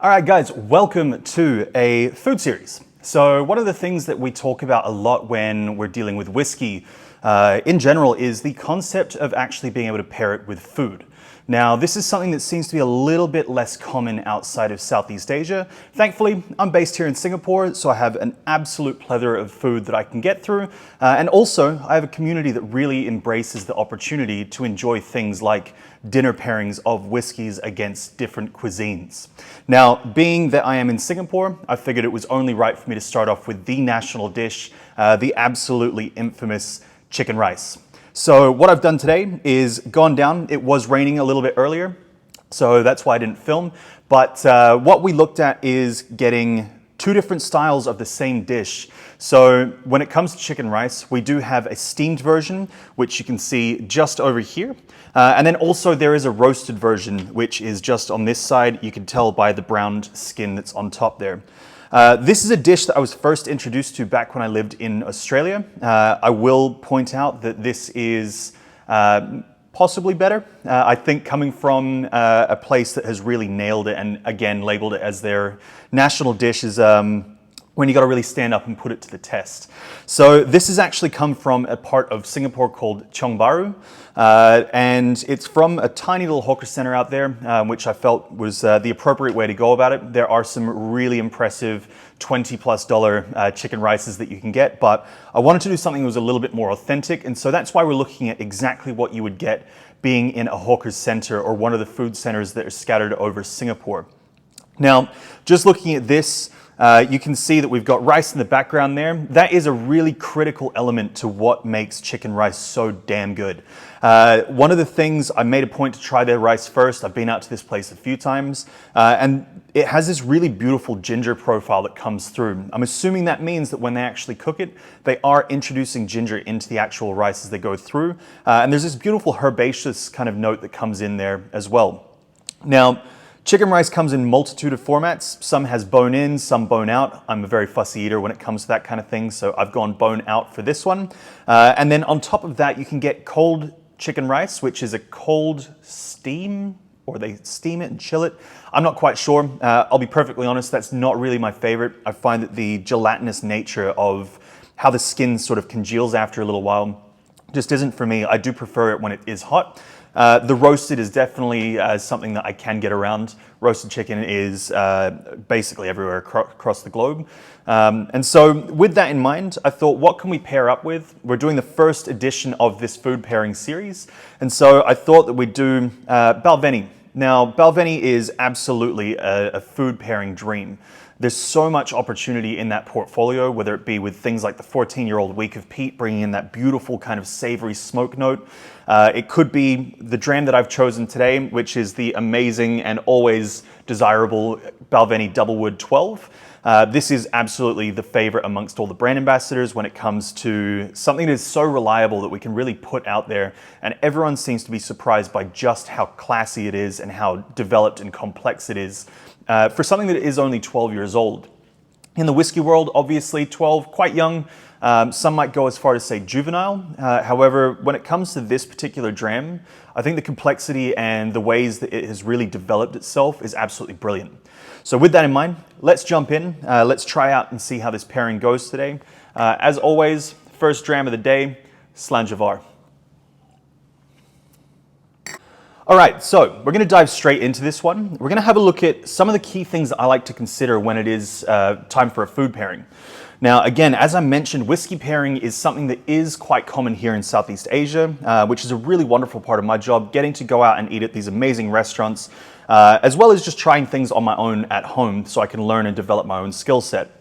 All right, guys, welcome to a food series. So one of the things that we talk about a lot when we're dealing with whiskey in general is the concept of actually being able to pair it with food. Now, this is something that seems to be a little bit less common outside of Southeast Asia. Thankfully, I'm based here in Singapore, so I have an absolute plethora of food that I can get through. And also, I have a community that really embraces the opportunity to enjoy things like dinner pairings of whiskeys against different cuisines. Now, being that I am in Singapore, I figured it was only right for me to start off with the national dish, the absolutely infamous chicken rice. So what I've done today is gone down. It was raining a little bit earlier, so that's why I didn't film. But what we looked at is getting two different styles of the same dish. So when it comes to chicken rice, we do have a steamed version, which you can see just over here. And then also there is a roasted version, which is just on this side. You can tell by the browned skin that's on top there. This is a dish that I was first introduced to back when I lived in Australia. I will point out that this is possibly better. I think coming from a place that has really nailed it and again labeled it as their national dish is when you got to really stand up and put it to the test. So this has actually come from a part of Singapore called Chong Bahru, and it's from a tiny little hawker center out there, which I felt was the appropriate way to go about it. There are some really impressive $20+ chicken rices that you can get, but I wanted to do something that was a little bit more authentic, and so that's why we're looking at exactly what you would get being in a hawker center or one of the food centers that are scattered over Singapore. Now, just looking at this, you can see that we've got rice in the background there. That is a really critical element to what makes chicken rice so damn good. One of the things, I made a point to try their rice first. I've been out to this place a few times, and it has this really beautiful ginger profile that comes through. I'm assuming that means that when they actually cook it, they are introducing ginger into the actual rice as they go through. And there's this beautiful herbaceous kind of note that comes in there as well. Now, chicken rice comes in a multitude of formats. Some has bone in, some bone out. I'm a very fussy eater when it comes to that kind of thing, so I've gone bone out for this one. And then on top of that, you can get cold chicken rice, which is a cold steam, or they steam it and chill it. I'm not quite sure. I'll be perfectly honest, that's not really my favorite. I find that the gelatinous nature of how the skin sort of congeals after a little while just isn't for me. I do prefer it when it is hot. The roasted is definitely something that I can get around. Roasted chicken is basically everywhere across the globe. And so with that in mind, I thought, what can we pair up with? We're doing the first edition of this food pairing series. And so I thought that we'd do Balvenie. Now, Balvenie is absolutely a food pairing dream. There's so much opportunity in that portfolio, whether it be with things like the 14-year-old Week of Peat, bringing in that beautiful kind of savory smoke note. It could be the dram that I've chosen today, which is the amazing and always desirable Balvenie DoubleWood 12. This is absolutely the favorite amongst all the brand ambassadors when it comes to something that is so reliable that we can really put out there, and everyone seems to be surprised by just how classy it is and how developed and complex it is for something that is only 12 years old. In the whiskey world, obviously 12, quite young. Some might go as far as say juvenile. However, when it comes to this particular dram, I think the complexity and the ways that it has really developed itself is absolutely brilliant. So with that in mind, let's jump in. Let's try out and see how this pairing goes today. As always, first dram of the day, Slanjavar. All right, so we're going to dive straight into this one. We're going to have a look at some of the key things that I like to consider when it is time for a food pairing. Now, again, as I mentioned, whiskey pairing is something that is quite common here in Southeast Asia, which is a really wonderful part of my job, getting to go out and eat at these amazing restaurants, as well as just trying things on my own at home so I can learn and develop my own skill set.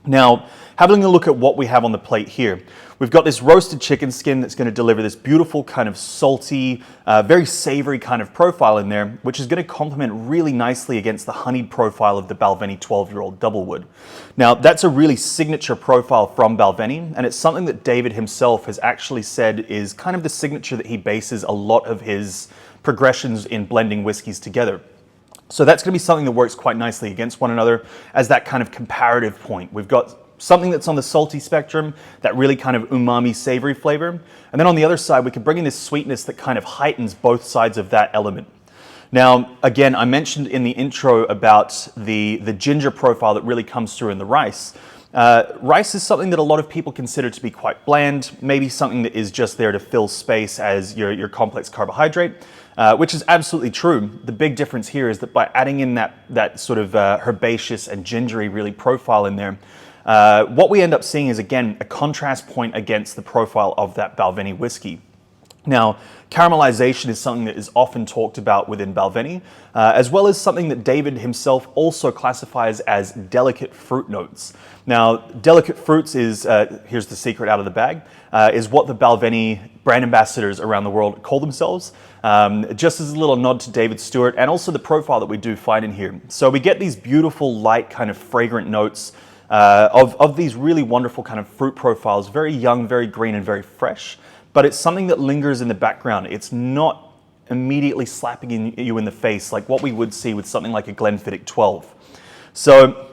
Now, having a look at what we have on the plate here, we've got this roasted chicken skin that's going to deliver this beautiful kind of salty, very savory kind of profile in there, which is going to complement really nicely against the honeyed profile of the Balvenie 12-year-old DoubleWood. Now, that's a really signature profile from Balvenie, and it's something that David himself has actually said is kind of the signature that he bases a lot of his progressions in blending whiskeys together. So that's going to be something that works quite nicely against one another as that kind of comparative point. We've got something that's on the salty spectrum, that really kind of umami savory flavor. And then on the other side, we can bring in this sweetness that kind of heightens both sides of that element. Now, again, I mentioned in the intro about the ginger profile that really comes through in the rice. Rice is something that a lot of people consider to be quite bland, maybe something that is just there to fill space as your complex carbohydrate, which is absolutely true. The big difference here is that by adding in that sort of herbaceous and gingery really profile in there, what we end up seeing is, again, a contrast point against the profile of that Balvenie whiskey. Now, caramelization is something that is often talked about within Balvenie, as well as something that David himself also classifies as delicate fruit notes. Now, delicate fruits is, here's the secret out of the bag, is what the Balvenie brand ambassadors around the world call themselves, just as a little nod to David Stewart and also the profile that we do find in here. So we get these beautiful, light, kind of fragrant notes of these really wonderful kind of fruit profiles, very young, very green, and very fresh. But it's something that lingers in the background. It's not immediately slapping you in the face like what we would see with something like a Glenfiddich 12. So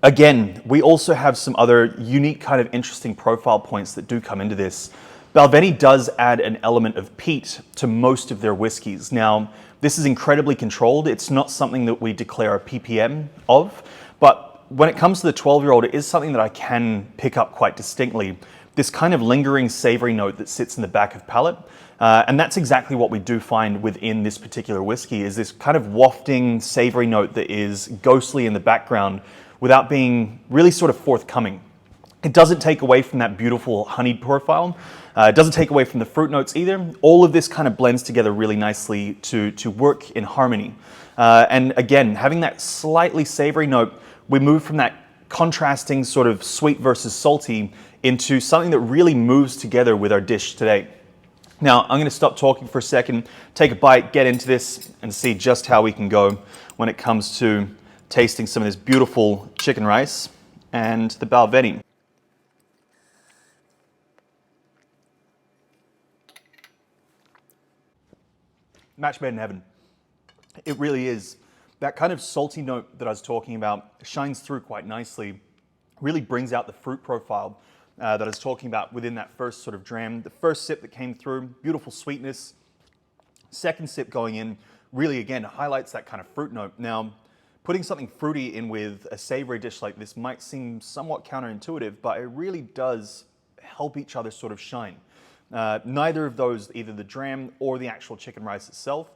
again, we also have some other unique kind of interesting profile points that do come into this. Balvenie does add an element of peat to most of their whiskies. Now, this is incredibly controlled. It's not something that we declare a ppm of, but when it comes to the 12-year-old, it is something that I can pick up quite distinctly. This kind of lingering savory note that sits in the back of palate. And that's exactly what we do find within this particular whiskey, is this kind of wafting savory note that is ghostly in the background without being really sort of forthcoming. It doesn't take away from that beautiful honeyed profile. It doesn't take away from the fruit notes either. All of this kind of blends together really nicely to work in harmony. And again, having that slightly savory note, we move from that contrasting sort of sweet versus salty into something that really moves together with our dish today. Now, I'm going to stop talking for a second, take a bite, get into this, and see just how we can go when it comes to tasting some of this beautiful chicken rice and the Balvenie. Match made in heaven. It really is. That kind of salty note that I was talking about shines through quite nicely, really brings out the fruit profile that I was talking about within that first sort of dram. The first sip that came through, beautiful sweetness. Second sip going in, really again highlights that kind of fruit note. Now, putting something fruity in with a savory dish like this might seem somewhat counterintuitive, but it really does help each other sort of shine. Neither of those, either the dram or the actual chicken rice itself,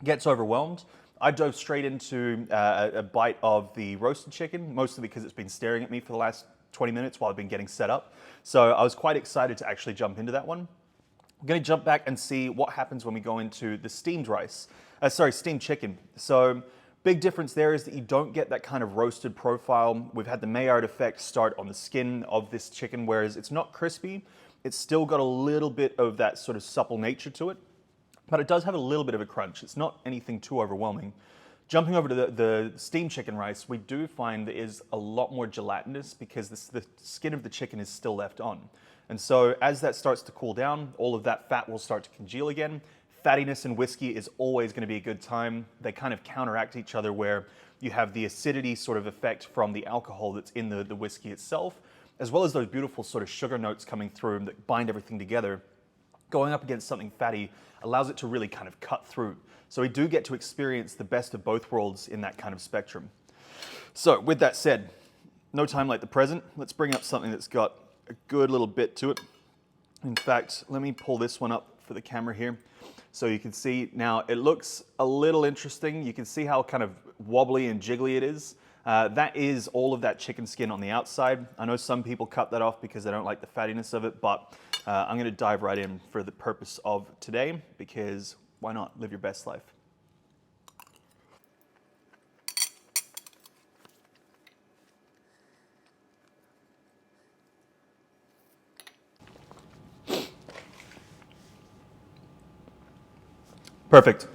gets overwhelmed. I dove straight into a bite of the roasted chicken, mostly because it's been staring at me for the last 20 minutes while I've been getting set up. So I was quite excited to actually jump into that one. I'm going to jump back and see what happens when we go into the steamed steamed chicken. So big difference there is that you don't get that kind of roasted profile. We've had the Maillard effect start on the skin of this chicken, whereas it's not crispy. It's still got a little bit of that sort of supple nature to it, but it does have a little bit of a crunch. It's not anything too overwhelming. Jumping over to the steamed chicken rice, we do find there is a lot more gelatinous because the skin of the chicken is still left on. And so as that starts to cool down, all of that fat will start to congeal again. Fattiness in whiskey is always going to be a good time. They kind of counteract each other where you have the acidity sort of effect from the alcohol that's in the whiskey itself, as well as those beautiful sort of sugar notes coming through that bind everything together. Going up against something fatty allows it to really kind of cut through. So we do get to experience the best of both worlds in that kind of spectrum. So with that said, no time like the present. Let's bring up something that's got a good little bit to it. In fact, let me pull this one up for the camera here so you can see. Now, it looks a little interesting. You can see how kind of wobbly and jiggly it is. That is all of that chicken skin on the outside. I know some people cut that off because they don't like the fattiness of it, but I'm going to dive right in for the purpose of today, because why not live your best life? Perfect.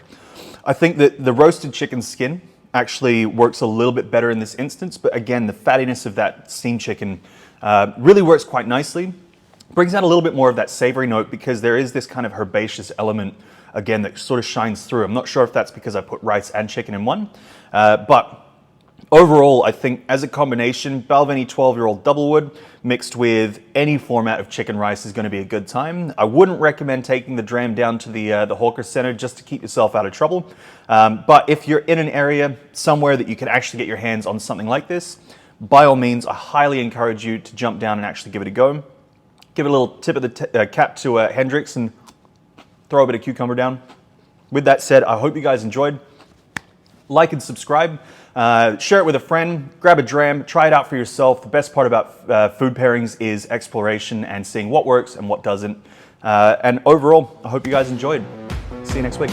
I think that the roasted chicken skin actually works a little bit better in this instance, but again, the fattiness of that steamed chicken really works quite nicely. Brings out a little bit more of that savory note because there is this kind of herbaceous element, again, that sort of shines through. I'm not sure if that's because I put rice and chicken in one, but Overall, I think as a combination, Balvenie 12-year-old DoubleWood mixed with any format of chicken rice is going to be a good time. I wouldn't recommend taking the dram down to the hawker center just to keep yourself out of trouble. But if you're in an area somewhere that you can actually get your hands on something like this, by all means, I highly encourage you to jump down and actually give it a go. Give it a little tip of the cap to Hendrix and throw a bit of cucumber down. With that said, I hope you guys enjoyed. Like and subscribe. Share it with a friend, grab a dram, try it out for yourself. The best part about food pairings is exploration and seeing what works and what doesn't. And overall, I hope you guys enjoyed. See you next week.